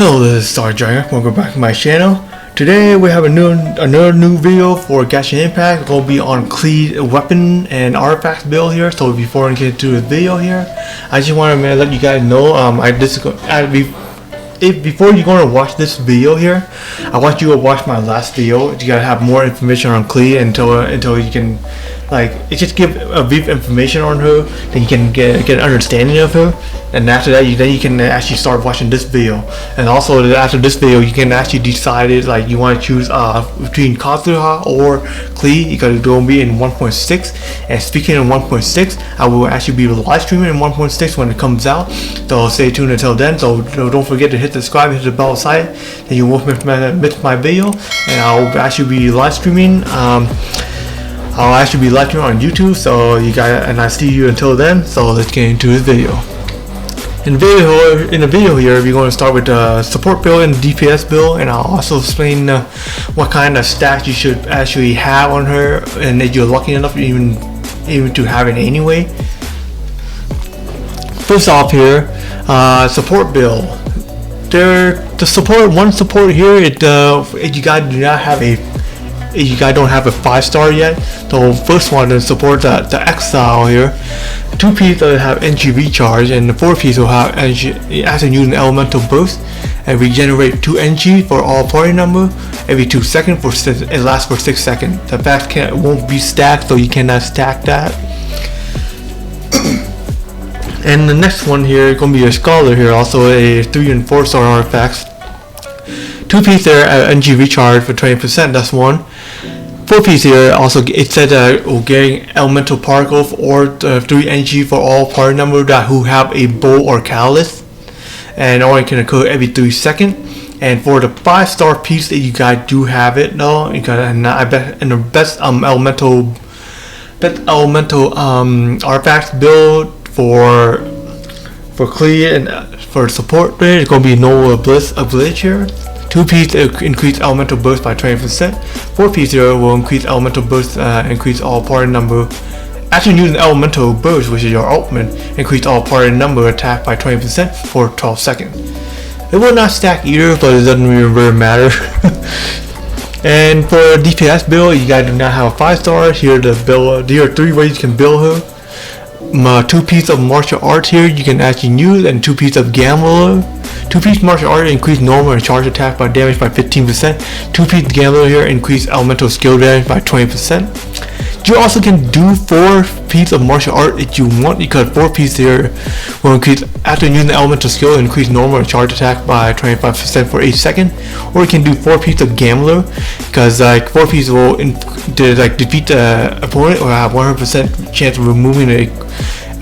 Hello, this is Star Dragon. Welcome back to my channel. Today we have another new video for Genshin Impact. It's going to be on Klee weapon and artifact build here. So before I get into the video here, I just want to let you guys know before you're going to watch this video here, I want you to watch my last video. You gotta have more information on Klee until you can it just give a brief information on her, then you can get an understanding of her, and after that you can actually start watching this video. And also after this video you can actually decide you want to choose between Kazuha or Klee, because it's going to be in 1.6. and speaking in 1.6, I will actually be live streaming in 1.6 when it comes out, so stay tuned until then. So don't forget to hit subscribe, hit the bell side, then you won't miss my video. And I'll actually be live streaming on YouTube, so you guys, and I see you until then. So let's get into this video. In the video here, we're going to start with the support build and DPS build, and I'll also explain what kind of stats you should actually have on her, and if you're lucky enough even to have it anyway. First off here, support build. One support here, if you guys do not have you guys don't have a 5-star yet, the first one to support the Exile here. 2 pieces will have NG recharge, and the 4 piece will have NG as in using elemental burst and regenerate 2 NG for all party number every 2 seconds. It lasts for 6 seconds. The fact won't be stacked, so you cannot stack that. And the next one here is going to be a Scholar here, also a 3 and 4-star artifacts. 2 piece there at NG recharge for 20%, that's one. 4 piece here, also it said we're getting elemental particles or 3 NG for all party number who have a bow or catalyst, and only can occur every 3 seconds. And for the 5-star piece that you guys do have it though, you got, and I bet in the best elemental artifacts build for Klee and for support there, it's gonna be no Bliss Ability here. 2 piece increase elemental burst by 20%. 4 piece here will increase elemental burst, increase all party number. After using elemental burst, which is your ultimate, increase all party number attack by 20% for 12 seconds. It will not stack either, but it doesn't really matter. And for DPS build, you guys do not have a 5-star. Here there are 3 ways you can build her. 2 piece of martial arts here you can actually use, and 2 piece of gambler. 2 piece martial art increase normal and charge attack by damage by 15%. 2 piece gambler here increase elemental skill damage by 20%. You also can do 4 piece of martial art if you want, because 4 piece here will increase after using the elemental skill, increase normal and charge attack by 25% for 8 seconds. Or you can do 4 piece of gambler, because 4 piece will defeat the opponent or have 100% chance of removing the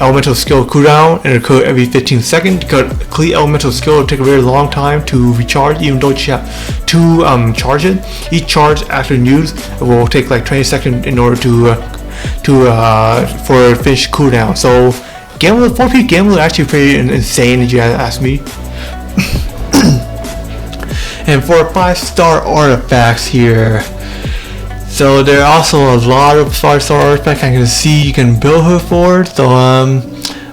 elemental skill cooldown and occur every 15 seconds. Because Klee elemental skill will take a very long time to recharge, even though you have 2 charges. Each charge after use will take like 20 seconds in order for finish cooldown. So gambler, 4 piece gambler actually pretty insane if you ask me. And for 5-star artifacts here, so there are also a lot of 5-star artifacts I can see you can build her for. So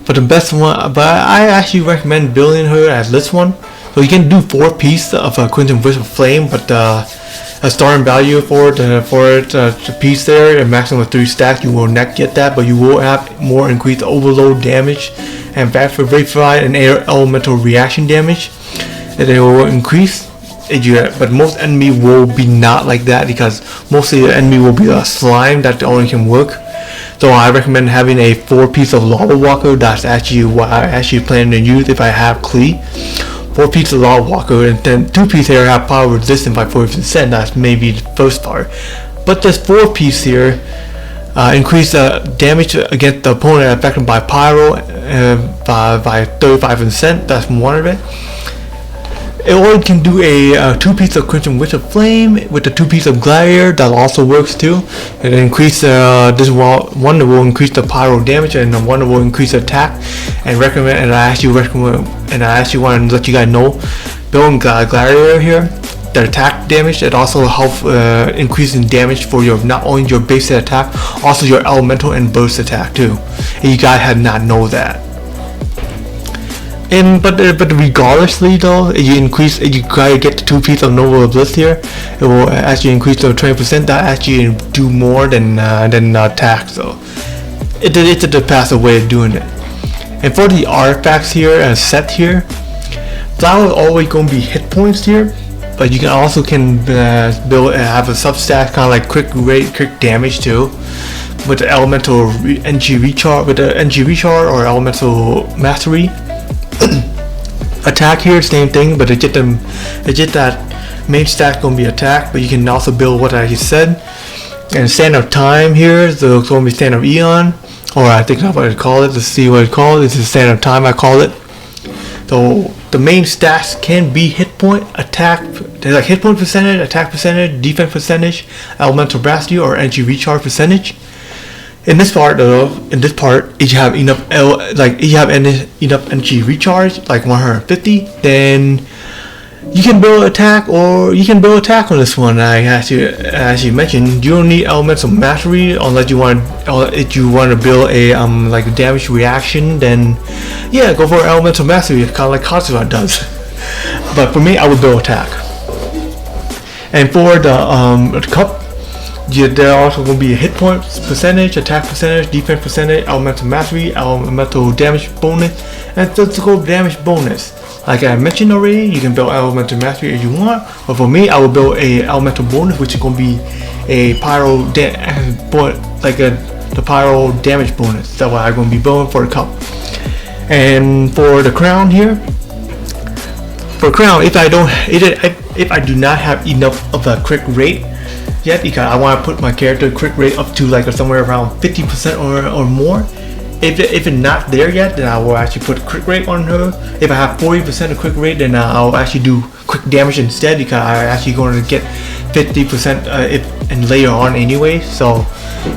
but the best one, but I actually recommend building her as this one. So you can do 4 pieces of a Crimson Wisp of Flame, but a starting value for the piece there, a maximum of 3 stacks, you will not get that, but you will have more increased overload damage and fast Vaporize and air elemental reaction damage that they will increase. But most enemy will be not like that, because mostly the enemy will be a slime that only can work. So I recommend having a 4 piece of Lava Walker. That's actually what I actually plan to use if I have Klee. 4 piece of Lava Walker, and then 2 piece here have power resistance by 40%. That's maybe the first part. But this 4 piece here increase damage against the opponent affected by pyro by 35%. That's one of it. Or you can do a 2 piece of Crimson Wisp of Flame with the 2 piece of Gladiator. That also works too. It increase this one will increase the pyro damage, and the one will increase attack. And I actually want to let you guys know, building Gladiator here, the attack damage, it also helps increasing damage for your not only your base attack, also your elemental and burst attack too. And you guys have not know that. And but regardlessly though, you gotta get the 2 pieces of Noble Bliss here. It will actually increase to 20%. That actually do more than attack. So it's the passive way of doing it. And for the artifacts here and set here, flower is always gonna be hit points here. But you can also build have a substat kind of like quick rate, quick damage too, with the elemental NG recharge, or elemental mastery. Attack here, same thing, but it's just that main stat gonna be attack. But you can also build what I just said. And stand of time here, so it's gonna be stand of Eon, or I think that's what I call it. Let's see what I call it. This is stand of time. I call it. So the main stats can be hit point, attack, there's like hit point percentage, attack percentage, defense percentage, elemental mastery, or energy recharge percentage. In this part though, if you have enough enough energy recharge, like 150, then you can build attack, or you can build attack on this one. As you mentioned, you don't need elemental mastery unless you want to build a like a damage reaction. Then yeah, go for elemental mastery, kind of like Katsura does. But for me, I would build attack. And for the cup, there also going to be a hit point percentage, attack percentage, defense percentage, elemental mastery, elemental damage bonus, and physical damage bonus. Like I mentioned already, you can build elemental mastery if you want, but for me, I will build a elemental bonus, which is going to be a pyro the pyro damage bonus. That's what I'm going to be building for the cup. And for the crown here, for crown, if I do not have enough of a quick rate yet, because I want to put my character quick rate up to like somewhere around 50% or more. If it's not there yet, then I will actually put quick rate on her. If I have 40% of quick rate, then I'll actually do quick damage instead, because I'm actually going to get 50% and later on anyway. So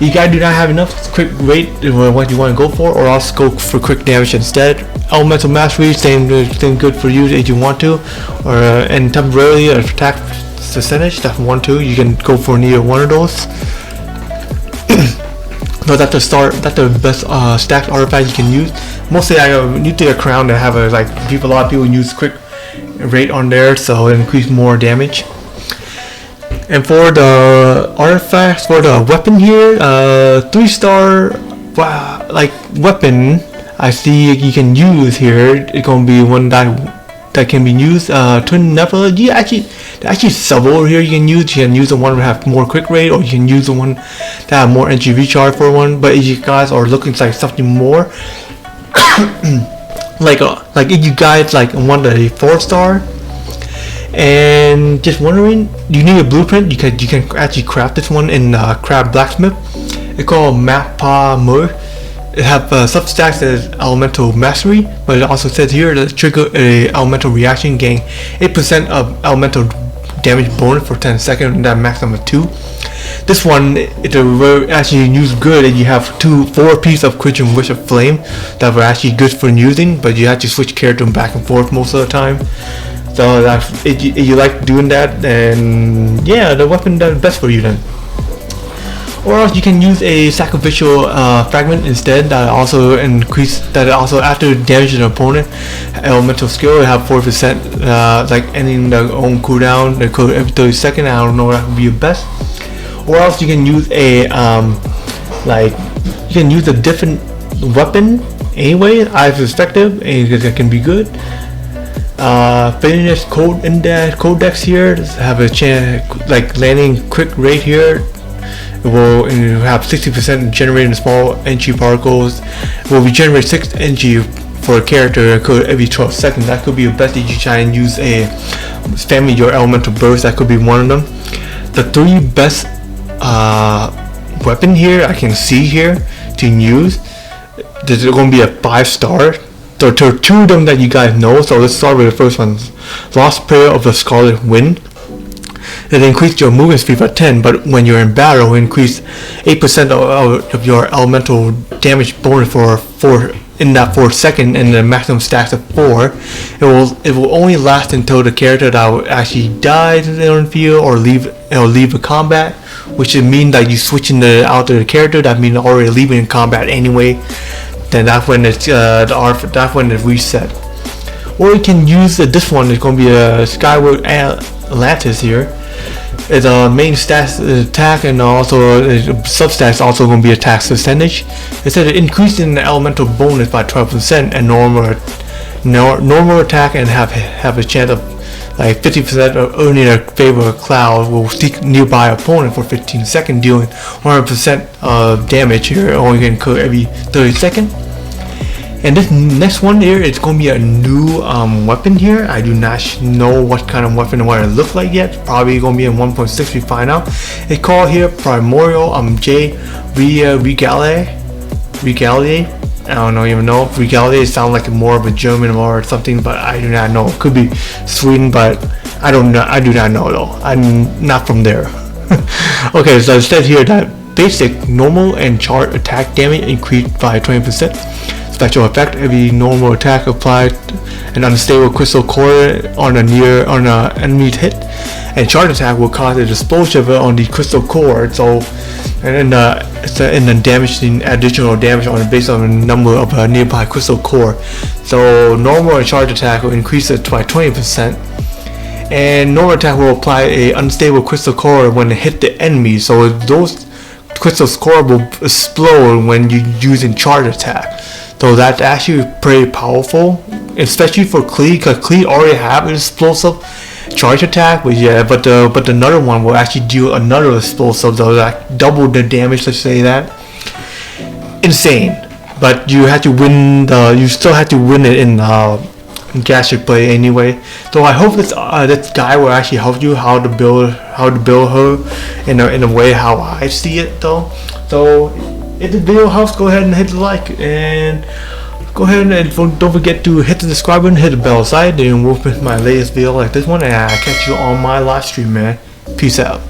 you guys do not have enough quick rate what you want to go for, or else go for quick damage instead. Elemental mastery, same good for you if you want to, or and temporarily attack percentage, that's 1-2. You can go for neither one of those. So that's the best stacked artifact you can use. Mostly I need to get a crown to have a a lot of people use quick rate on there, so it increase more damage. And for the artifacts, for the weapon here, 3-star weapon I see you can use here. It's gonna be one that can be used. Twin Nebula. Actually several here you can use. You can use the one that have more quick rate, or you can use the one that have more energy recharge for one. But if you guys are looking like something more, like if you guys want a 4-star and just wondering, you need a blueprint. You can actually craft this one in Crab Blacksmith. It's called Mappa Mur. It have substacks as elemental mastery, but it also says here that trigger a elemental reaction, gain 8% of elemental damage bonus for 10 seconds, and that maximum of 2. This one, it will actually use good, and you have 4 pieces of Quenching Wish of Flame that were actually good for using, but you have to switch character back and forth most of the time. So if you like doing that, then yeah, the weapon that's best for you then. Or else you can use a sacrificial fragment instead. That also after damaging an opponent, elemental skill, it have 4% like ending their own cooldown. They cool every 30 seconds. I don't know, that would be the best. Or else you can use a you can use a different weapon anyway. I've effective and it can be good. Fitness codex here have a chance landing quick rate here. It will have 60% generating small energy particles. It will regenerate 6 energy for a character every 12 seconds. That could be the best if you try and use a family your elemental burst. That could be one of them. The 3 best weapon here I can see here to use. There's going to be a 5-star. So there are 2 of them that you guys know. So let's start with the first one. Lost Prayer of the Scarlet Wind. It increased your movement speed by 10, but when you're in battle, it increased 8% of your elemental damage bonus in that 4 seconds, and the maximum stacks of 4. It will only last until the character that will actually die on the field or leave the combat, which would mean that you switching out the character. That means already leaving in combat anyway. Then that's when it's reset. or you can use this one. It's going to be a Skyward Atlantis here. It's a main stats attack, and also substats also going to be attack percentage. It said increasing the elemental bonus by 12% and normal attack, and have a chance of like 50% of earning a favor of cloud will seek nearby opponent for 15 seconds, dealing 100% of damage here, only can occur every 30 seconds. And this next one here, it's going to be a new weapon here. I do not know what kind of weapon what it looks like yet. Probably going to be in 1.6 we find out. It's called here Primordial J Regale. I don't even know. Regale sounds like more of a German or something, but I do not know. It could be Sweden, but I do not know though. I'm not from there. Okay, so it says here that basic, normal, and charge attack damage increased by 20%. Special effect: every normal attack applied an unstable crystal core on an enemy hit, and charge attack will cause a disposal on the crystal core. So, and then damaging additional damage on based on the number of nearby crystal core. So normal and charge attack will increase it by 20%, and normal attack will apply a unstable crystal core when it hit the enemy. So those crystal core will explode when you're using charge attack. So that's actually pretty powerful, especially for Klee, because Klee already have an explosive charge attack. But yeah, but another one will actually do another explosive, so that double the damage. Let's say that. Insane, but you have to win you still have to win it in gastric play anyway. So I hope this guy will actually help you how to build her in a way how I see it though. So if the video helps, go ahead and hit the like, and go ahead and don't forget to hit the subscribe button, hit the bell side, then we'll put my latest video like this one, and I'll catch you on my live stream, man. Peace out.